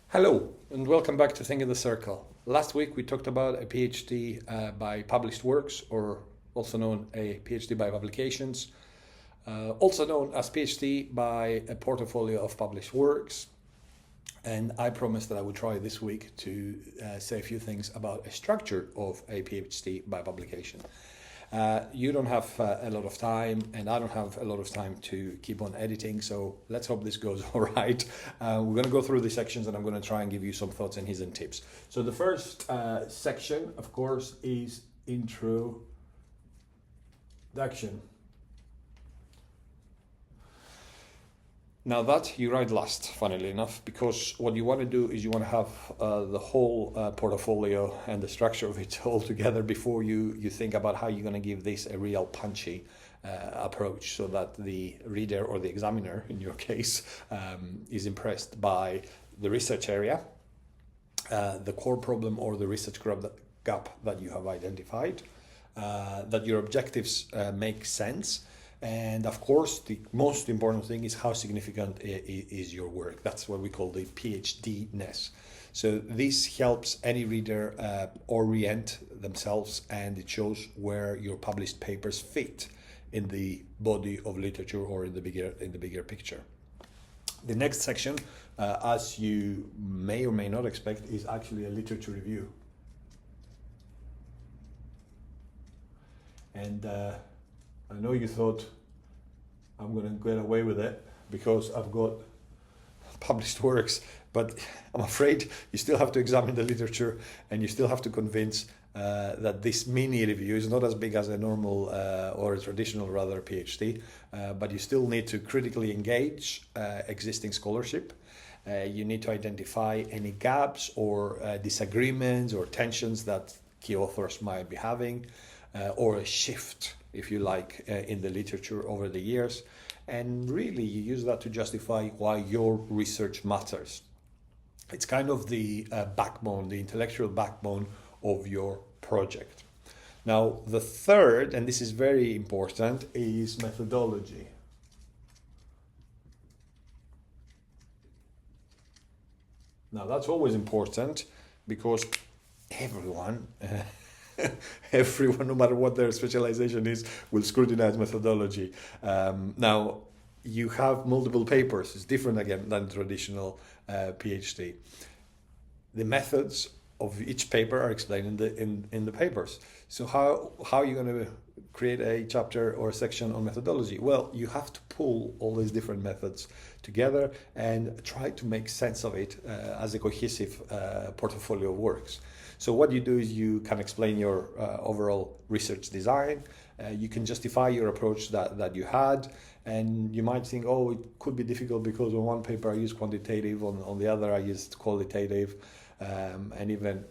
Hello, and welcome back to Think in the Circle. Last week we talked about a PhD by published works, or also known a PhD by publications, also known as PhD by a portfolio of published works. And I promised that I would try this week to say a few things about a structure of a PhD by publication. You don't have a lot of time, and I don't have a lot of time to keep on editing, so let's hope this goes all right. We're going to go through the sections, and I'm going to try and give you some thoughts and hints and tips. So the first section, of course, is introduction. Now that you write last, funnily enough, because what you want to do is you want to have the whole portfolio and the structure of it all together before you think about how you're going to give this a real punchy approach, so that the reader or the examiner, in your case, is impressed by the research area, the core problem or the research gap that you have identified, that your objectives make sense. And of course, the most important thing is how significant is your work. That's what we call the PhD-ness. So this helps any reader orient themselves, and it shows where your published papers fit in the body of literature or in the bigger picture. The next section, as you may or may not expect, is actually a literature review. And I know you thought I'm going to get away with it because I've got published works, but I'm afraid you still have to examine the literature, and you still have to convince that this mini review is not as big as a normal or a traditional rather PhD, but you still need to critically engage existing scholarship. You need to identify any gaps or disagreements or tensions that key authors might be having, or a shift, if you like, in the literature over the years. And really, you use that to justify why your research matters. It's kind of the backbone, the intellectual backbone of your project. Now, the third, and this is very important, is methodology. Now, that's always important because everyone no matter what their specialization is, will scrutinize methodology. Now, you have multiple papers. It's different again than traditional PhD. The methods of each paper are explained in the papers. So how are you going to create a chapter or a section on methodology? Well, you have to pull all these different methods together and try to make sense of it as a cohesive portfolio of works. So what you do is you can explain your overall research design. You can justify your approach that you had, and you might think, oh, it could be difficult because on one paper I used quantitative, on the other I used qualitative, and even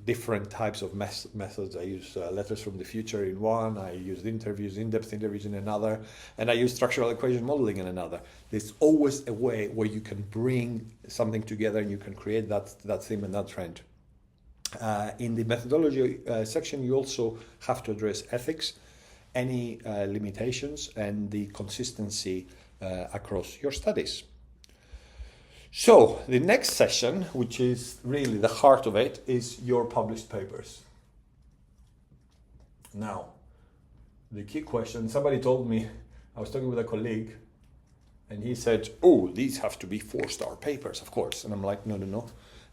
different types of methods. I use letters from the future in one, I used interviews, in-depth interviews in another, and I use structural equation modeling in another. There's always a way where you can bring something together and you can create that theme and that trend. In the methodology section, you also have to address ethics, any limitations, and the consistency across your studies. So the next session, which is really the heart of it, is your published papers. Now, the key question, somebody told me, I was talking with a colleague, and he said, oh, these have to be 4-star papers, of course. And I'm like, no.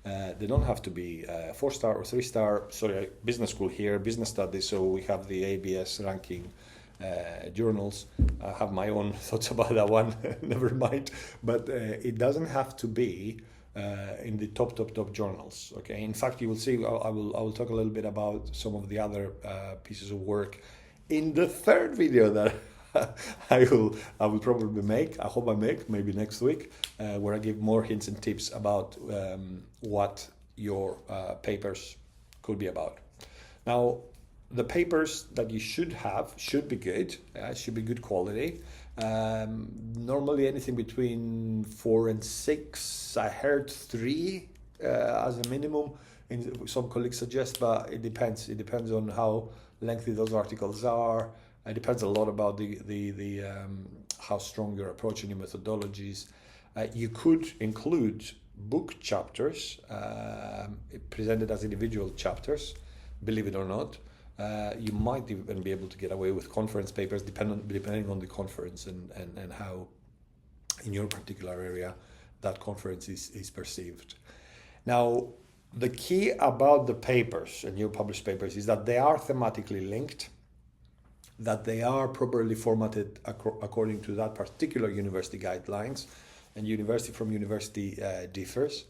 They don't have to be 4-star or 3-star. Sorry, business school here, business studies, so we have the ABS ranking journals. I have my own thoughts about that one, never mind. But it doesn't have to be in the top journals. Okay. In fact, you will see. I will talk a little bit about some of the other pieces of work in the third video that I will probably make. I hope I make maybe next week, where I give more hints and tips about what your papers could be about. Now, the papers that you should have should be good. Should be good quality. Normally anything between 4 and 6. I heard 3 as a minimum. Some colleagues suggest, but it depends. It depends on how lengthy those articles are. It depends a lot about the how strong you're approaching your methodologies. You could include book chapters, presented as individual chapters, believe it or not. You might even be able to get away with conference papers depending on the conference and how in your particular area that conference is perceived. Now, the key about the papers and your published papers is that they are thematically linked, that they are properly formatted according to that particular university guidelines, and university from university differs,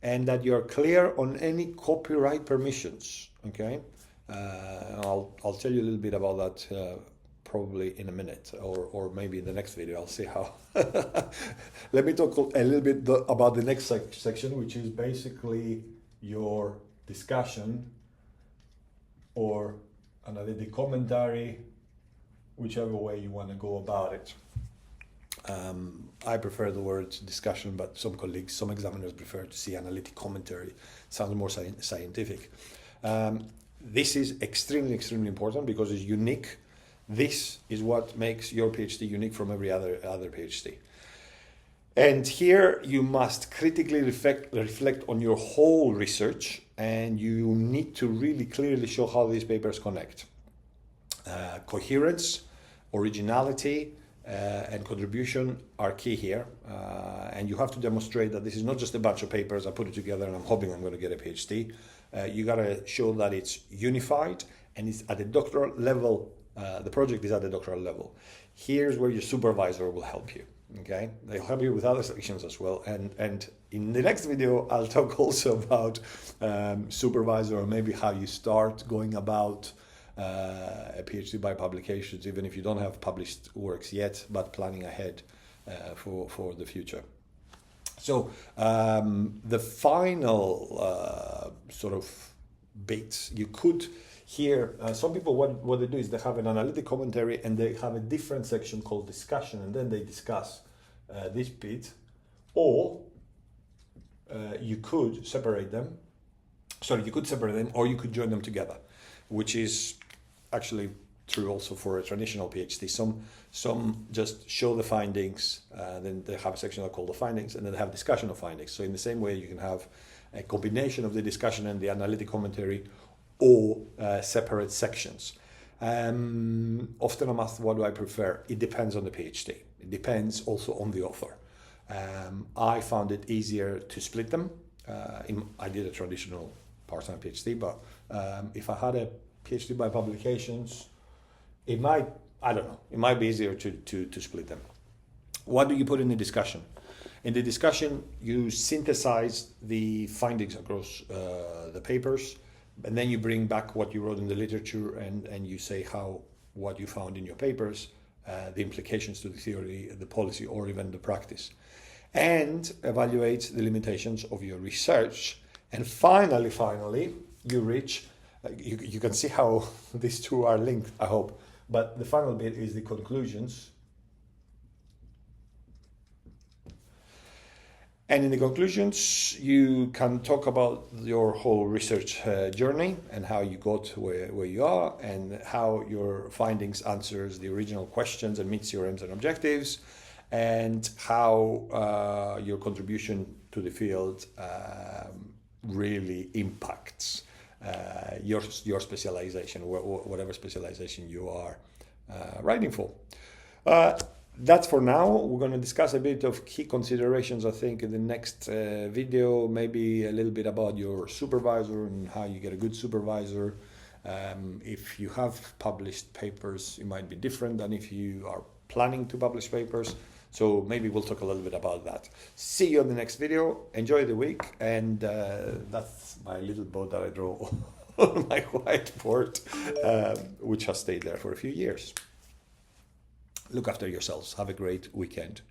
and that you're clear on any copyright permissions, okay? I'll tell you a little bit about that probably in a minute, or maybe in the next video. I'll see how. Let me talk a little bit about the next section, which is basically your discussion or analytic commentary, whichever way you want to go about it. I prefer the word discussion, but some colleagues, some examiners prefer to see analytic commentary. Sounds more scientific. This is extremely, extremely important because it's unique. This is what makes your PhD unique from every other PhD. And here you must critically reflect on your whole research, and you need to really clearly show how these papers connect. Coherence, originality, and contribution are key here. And you have to demonstrate that this is not just a bunch of papers, I put it together and I'm hoping I'm going to get a PhD. You got to show that it's unified and it's at the doctoral level. The project is at the doctoral level. Here's where your supervisor will help you. Okay, they'll help you with other sections as well. And in the next video, I'll talk also about supervisor, or maybe how you start going about a PhD by publications, even if you don't have published works yet, but planning ahead for the future. So the final sort of bits, you could here, some people, what they do is they have an analytic commentary and they have a different section called discussion, and then they discuss this bit, or you could separate them. Sorry, you could separate them, or you could join them together, which is actually true also for a traditional PhD. Some just show the findings, then they have a section called the findings, and then they have discussion of findings. So in the same way, you can have a combination of the discussion and the analytic commentary, or separate sections. Often I'm asked, what do I prefer? It depends on the PhD. It depends also on the author. I found it easier to split them. I did a traditional part-time PhD, but if I had a PhD by publications, it might be easier to split them. What do you put in the discussion? In the discussion, you synthesize the findings across the papers, and then you bring back what you wrote in the literature, and you say how what you found in your papers, the implications to the theory, the policy, or even the practice, and evaluate the limitations of your research. And finally, you reach, you can see how these two are linked, I hope, but the final bit is the conclusions. And in the conclusions, you can talk about your whole research journey and how you got where you are, and how your findings answers the original questions and meets your aims and objectives, and how your contribution to the field really impacts your specialization, whatever specialization you are writing for. That's for now. We're going to discuss a bit of key considerations, I think, in the next video, maybe a little bit about your supervisor and how you get a good supervisor. If you have published papers, it might be different than if you are planning to publish papers. So maybe we'll talk a little bit about that. See you on the next video. Enjoy the week. And that's my little boat that I draw on my whiteboard, which has stayed there for a few years. Look after yourselves. Have a great weekend.